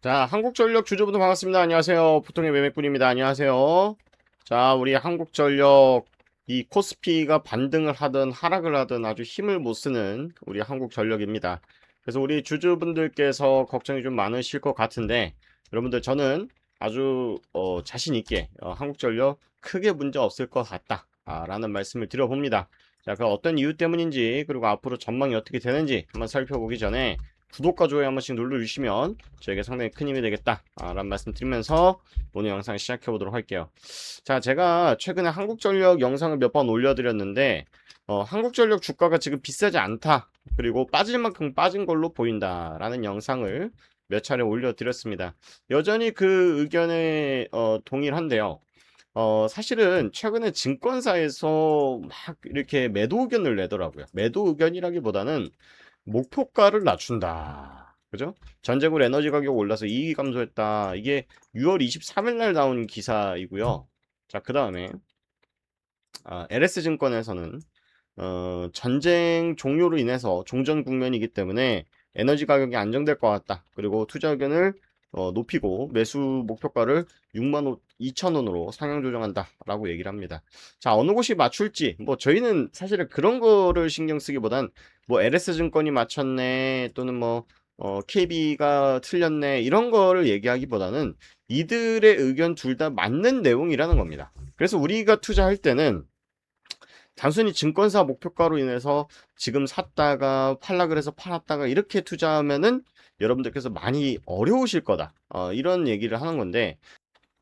자, 한국전력 주주분들 반갑습니다. 안녕하세요. 보통의 매매꾼입니다. 안녕하세요. 자, 우리 한국전력 이 코스피가 반등을 하든 하락을 하든 아주 힘을 못 쓰는 우리 한국전력입니다. 그래서 우리 주주분들께서 걱정이 좀 많으실 것 같은데 여러분들 저는 아주 자신 있게 한국전력 크게 문제 없을 것 같다. 라는 말씀을 드려봅니다. 자, 그 어떤 이유 때문인지 그리고 앞으로 전망이 어떻게 되는지 한번 살펴보기 전에 구독과 좋아요 한 번씩 눌러주시면 저에게 상당히 큰 힘이 되겠다 라는 말씀 드리면서 오늘 영상 시작해 보도록 할게요. 자, 제가 최근에 한국전력 영상을 몇 번 올려드렸는데 한국전력 주가가 지금 비싸지 않다, 그리고 빠질 만큼 빠진 걸로 보인다 라는 영상을 몇 차례 올려드렸습니다. 여전히 그 의견에 동일한데요. 사실은 최근에 증권사에서 막 이렇게 매도 의견을 내더라고요. 매도 의견이라기보다는 목표가를 낮춘다. 그죠? 전쟁으로 에너지 가격 올라서 이익이 감소했다. 이게 6월 23일 날 나온 기사이고요. 자, 그 다음에 LS증권에서는 전쟁 종료로 인해서 종전 국면이기 때문에 에너지 가격이 안정될 것 같다. 그리고 투자 의견을 높이고 매수 목표가를 6만 2천 원으로 상향 조정한다 라고 얘기를 합니다. 자, 어느 곳이 맞출지 뭐 저희는 사실은 그런 거를 신경 쓰기보단 뭐 LS증권이 맞췄네 또는 뭐 KB가 틀렸네 이런 거를 얘기하기보다는 이들의 의견 둘 다 맞는 내용이라는 겁니다. 그래서 우리가 투자할 때는 단순히 증권사 목표가로 인해서 지금 샀다가 팔라 그래서 팔았다가 이렇게 투자하면은 여러분들께서 많이 어려우실 거다. 이런 얘기를 하는 건데,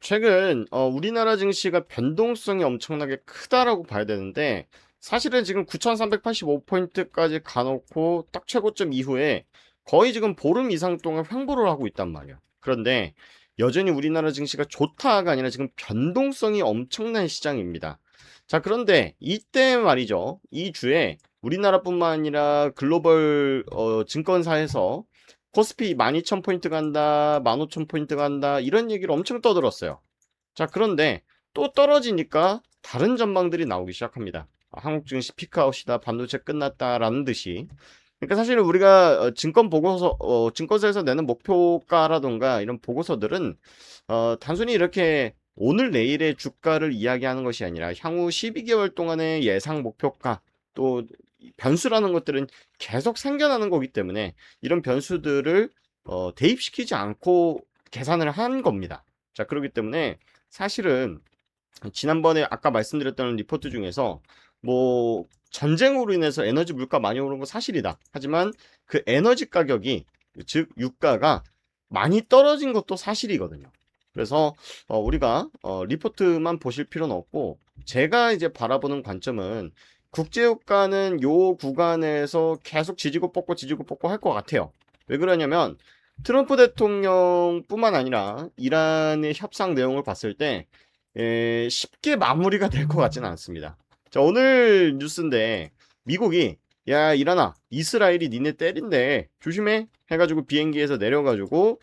최근 우리나라 증시가 변동성이 엄청나게 크다라고 봐야 되는데, 사실은 지금 9,385포인트까지 가놓고 딱 최고점 이후에 거의 지금 보름 이상 동안 횡보를 하고 있단 말이야. 그런데 여전히 우리나라 증시가 좋다가 아니라 지금 변동성이 엄청난 시장입니다. 자, 그런데 이때 말이죠. 이 주에 우리나라뿐만 아니라 글로벌 증권사에서 코스피 12,000포인트 간다, 15,000포인트 간다, 이런 얘기를 엄청 떠들었어요. 자, 그런데 또 떨어지니까 다른 전망들이 나오기 시작합니다. 한국 증시 피크아웃이다, 반도체 끝났다라는 듯이. 그러니까 사실 우리가 증권 보고서, 증권사에서 내는 목표가라던가 이런 보고서들은 단순히 이렇게 오늘 내일의 주가를 이야기하는 것이 아니라 향후 12개월 동안의 예상 목표가, 또 변수라는 것들은 계속 생겨나는 거기 때문에 이런 변수들을 대입시키지 않고 계산을 한 겁니다. 자, 그렇기 때문에 사실은 지난번에 아까 말씀드렸던 리포트 중에서 뭐 전쟁으로 인해서 에너지 물가 많이 오른 건 사실이다. 하지만 그 에너지 가격이, 즉 유가가 많이 떨어진 것도 사실이거든요. 그래서 우리가 리포트만 보실 필요는 없고, 제가 이제 바라보는 관점은 국제유가는 요 구간에서 계속 지지고 뻗고 할 것 같아요. 왜 그러냐면 트럼프 대통령뿐만 아니라 이란의 협상 내용을 봤을 때 쉽게 마무리가 될 것 같지는 않습니다. 자, 오늘 뉴스인데 미국이 야, 이란아, 이스라엘이 니네 때린대, 조심해 해가지고 비행기에서 내려가지고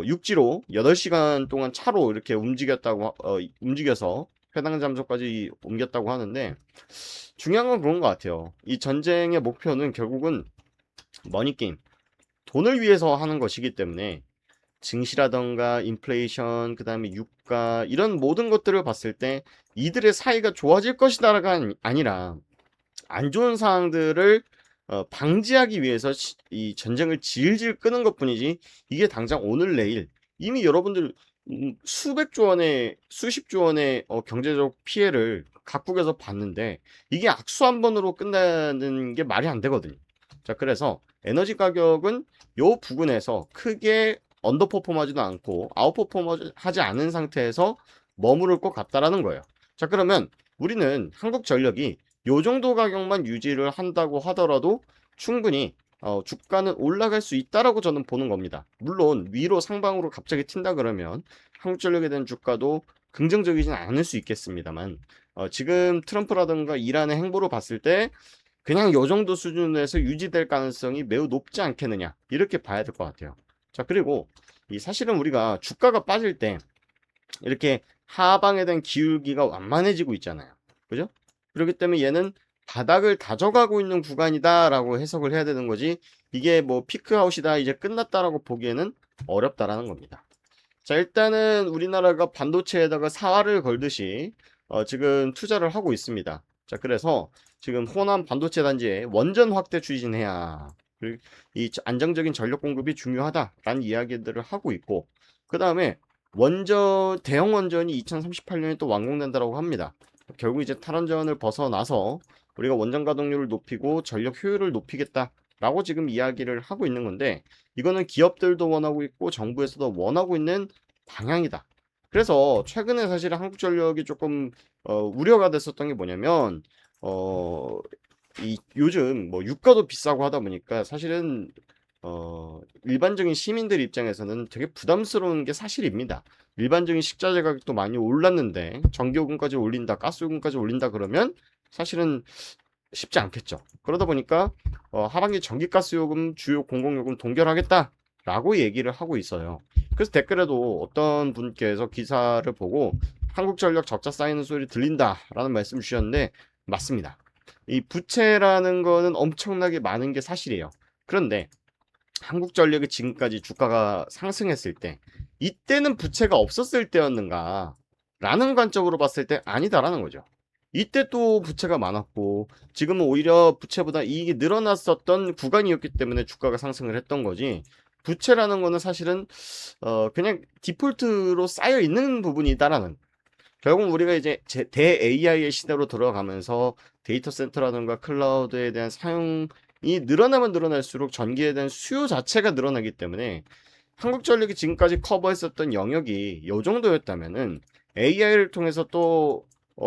육지로 8시간 동안 차로 이렇게 움직여서 회담 장소까지 옮겼다고 하는데, 중요한 건 그런 것 같아요. 이 전쟁의 목표는 결국은 머니게임, 돈을 위해서 하는 것이기 때문에 증시라던가 인플레이션, 그다음에 유가, 이런 모든 것들을 봤을 때 이들의 사이가 좋아질 것이다가 아니라 안 좋은 상황들을 방지하기 위해서 이 전쟁을 질질 끄는 것뿐이지, 이게 당장 오늘 내일 이미 여러분들 수백조 원의 수십조 원의 경제적 피해를 각국에서 봤는데 이게 악수 한 번으로 끝나는 게 말이 안 되거든요. 자, 그래서 에너지 가격은 요 부분에서 크게 언더퍼폼하지도 않고 아웃퍼폼하지 않은 상태에서 머무를 것 같다라는 거예요. 자, 그러면 우리는 한국전력이 요 정도 가격만 유지를 한다고 하더라도 충분히 주가는 올라갈 수 있다라고 저는 보는 겁니다. 물론 위로 상방으로 갑자기 튄다 그러면 한국전력에 대한 주가도 긍정적이진 않을 수 있겠습니다만, 지금 트럼프라든가 이란의 행보를 봤을 때 그냥 요 정도 수준에서 유지될 가능성이 매우 높지 않겠느냐, 이렇게 봐야 될 것 같아요. 자, 그리고 이 사실은 우리가 주가가 빠질 때 이렇게 하방에 대한 기울기가 완만해지고 있잖아요. 그죠? 그렇기 때문에 얘는 바닥을 다져가고 있는 구간이다라고 해석을 해야 되는 거지, 이게 뭐 피크아웃이다 이제 끝났다라고 보기에는 어렵다라는 겁니다. 자, 일단은 우리나라가 반도체에다가 사활을 걸듯이 지금 투자를 하고 있습니다. 자, 그래서 지금 호남 반도체 단지에 원전 확대 추진해야 이 안정적인 전력 공급이 중요하다라는 이야기들을 하고 있고, 그 다음에 대형 원전이 2038년에 또 완공된다고 합니다. 결국 이제 탈원전을 벗어나서 우리가 원전 가동률을 높이고 전력 효율을 높이겠다라고 지금 이야기를 하고 있는 건데, 이거는 기업들도 원하고 있고 정부에서도 원하고 있는 방향이다. 그래서 최근에 사실 한국전력이 조금 우려가 됐었던 게 뭐냐면 어, 이 요즘 뭐 유가도 비싸고 하다 보니까 사실은 일반적인 시민들 입장에서는 되게 부담스러운 게 사실입니다. 일반적인 식자재 가격도 많이 올랐는데 전기요금까지 올린다, 가스요금까지 올린다 그러면 사실은 쉽지 않겠죠. 그러다 보니까 하반기 전기가스요금, 주요 공공요금 동결하겠다라고 얘기를 하고 있어요. 그래서 댓글에도 어떤 분께서 기사를 보고 한국전력 적자 쌓이는 소리 들린다라는 말씀 주셨는데 맞습니다. 이 부채라는 거는 엄청나게 많은 게 사실이에요. 그런데 한국전력이 지금까지 주가가 상승했을 때 이때는 부채가 없었을 때였는가 라는 관점으로 봤을 때 아니다라는 거죠. 이때 또 부채가 많았고 지금은 오히려 부채보다 이익이 늘어났었던 구간이었기 때문에 주가가 상승을 했던 거지, 부채라는 거는 사실은 그냥 디폴트로 쌓여 있는 부분이다라는, 결국 우리가 이제 대 AI의 시대로 들어가면서 데이터 센터라든가 클라우드에 대한 사용이 늘어나면 늘어날수록 전기에 대한 수요 자체가 늘어나기 때문에 한국전력이 지금까지 커버했었던 영역이 요 정도였다면은 AI를 통해서 또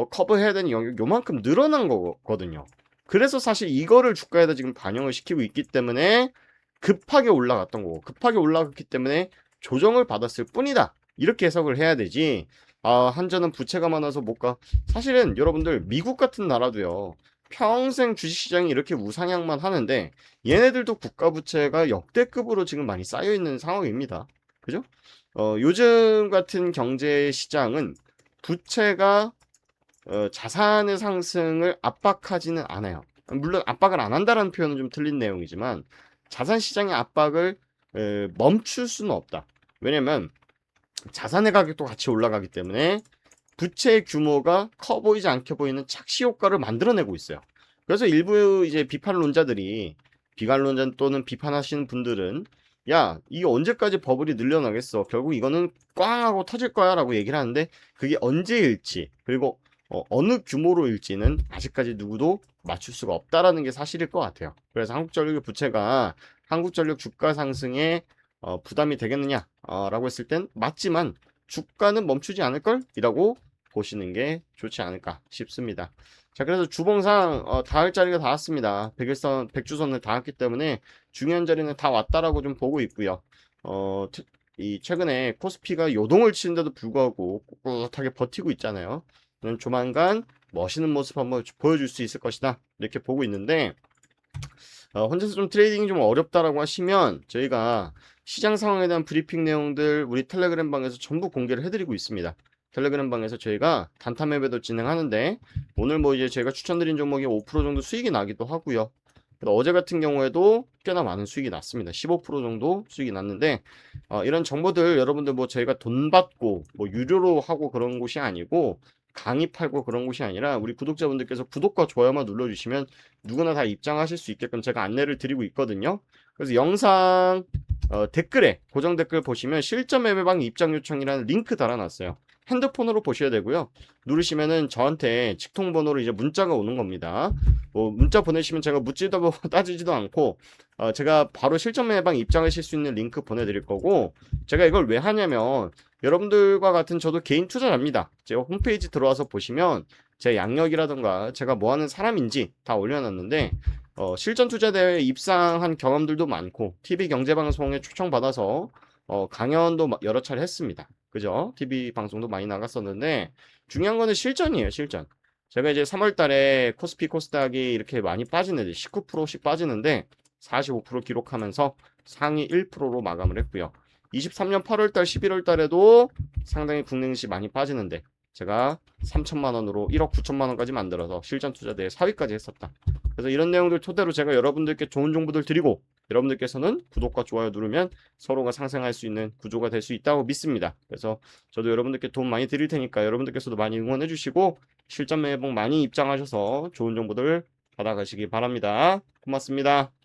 커버해야 되는 영역이 요만큼 늘어난 거거든요. 그래서 사실 이거를 주가에다 지금 반영을 시키고 있기 때문에 급하게 올라갔던 거고, 급하게 올라갔기 때문에 조정을 받았을 뿐이다, 이렇게 해석을 해야 되지. 한전은 부채가 많아서 못 가. 사실은 여러분들 미국 같은 나라도요, 평생 주식시장이 이렇게 우상향만 하는데 얘네들도 국가 부채가 역대급으로 지금 많이 쌓여 있는 상황입니다. 그죠? 요즘 같은 경제 시장은 부채가 자산의 상승을 압박하지는 않아요. 물론 압박을 안 한다는 표현은 좀 틀린 내용이지만 자산 시장의 압박을 멈출 수는 없다. 왜냐면 자산의 가격도 같이 올라가기 때문에 부채의 규모가 커 보이지 않게 보이는 착시 효과를 만들어내고 있어요. 그래서 일부 이제 비관론자 또는 비판하시는 분들은 야, 이게 언제까지 버블이 늘려나겠어, 결국 이거는 꽝 하고 터질 거야 라고 얘기를 하는데, 그게 언제일지 그리고 어느 규모로일지는 아직까지 누구도 맞출 수가 없다라는 게 사실일 것 같아요. 그래서 한국전력의 부채가 한국전력 주가 상승에 부담이 되겠느냐 라고 했을 땐 맞지만 주가는 멈추지 않을걸? 이라고 보시는 게 좋지 않을까 싶습니다. 자, 그래서 주봉상 닿을 자리가 닿았습니다. 100주선을 닿았기 때문에 중요한 자리는 다 왔다라고 좀 보고 있고요. 이 최근에 코스피가 요동을 치는데도 불구하고 꿋꿋하게 버티고 있잖아요. 조만간 멋있는 모습 한번 보여줄 수 있을 것이다, 이렇게 보고 있는데, 혼자서 좀 트레이딩이 좀 어렵다라고 하시면 저희가 시장 상황에 대한 브리핑 내용들 우리 텔레그램 방에서 전부 공개를 해드리고 있습니다. 텔레그램 방에서 저희가 단타 매매도 진행하는데 오늘 뭐 이제 제가 추천드린 종목이 5% 정도 수익이 나기도 하고요. 어제 같은 경우에도 꽤나 많은 수익이 났습니다. 15% 정도 수익이 났는데 이런 정보들 여러분들 뭐 저희가 돈 받고 뭐 유료로 하고 그런 곳이 아니고 강의 팔고 그런 곳이 아니라 우리 구독자분들께서 구독과 좋아요만 눌러주시면 누구나 다 입장하실 수 있게끔 제가 안내를 드리고 있거든요. 그래서 영상 댓글에 고정 댓글 보시면 실전 매매방 입장 요청이라는 링크 달아놨어요. 핸드폰으로 보셔야 되고요. 누르시면은 저한테 직통번호로 이제 문자가 오는 겁니다. 뭐 문자 보내시면 제가 묻지도 따지지도 않고 제가 바로 실전 매매방 입장하실 수 있는 링크 보내드릴 거고, 제가 이걸 왜 하냐면 여러분들과 같은 저도 개인 투자자입니다. 제가 홈페이지 들어와서 보시면 제 양력이라든가 제가 뭐 하는 사람인지 다 올려놨는데 실전 투자대회에 입상한 경험들도 많고 TV 경제방송에 초청받아서 강연도 여러 차례 했습니다. 그죠? TV 방송도 많이 나갔었는데 중요한 거는 실전이에요, 실전. 제가 이제 3월 달에 코스피 코스닥이 이렇게 많이 빠지는데 19%씩 빠지는데 45% 기록하면서 상위 1%로 마감을 했고요. 23년 8월 달, 11월 달에도 상당히 국내 증시 많이 빠지는데 제가 3천만 원으로 1억 9천만 원까지 만들어서 실전 투자대회 4위까지 했었다. 그래서 이런 내용들 토대로 제가 여러분들께 좋은 정보들 드리고 여러분들께서는 구독과 좋아요 누르면 서로가 상생할 수 있는 구조가 될 수 있다고 믿습니다. 그래서 저도 여러분들께 도움 많이 드릴 테니까 여러분들께서도 많이 응원해 주시고 실전 매복 많이 입장하셔서 좋은 정보들 받아가시기 바랍니다. 고맙습니다.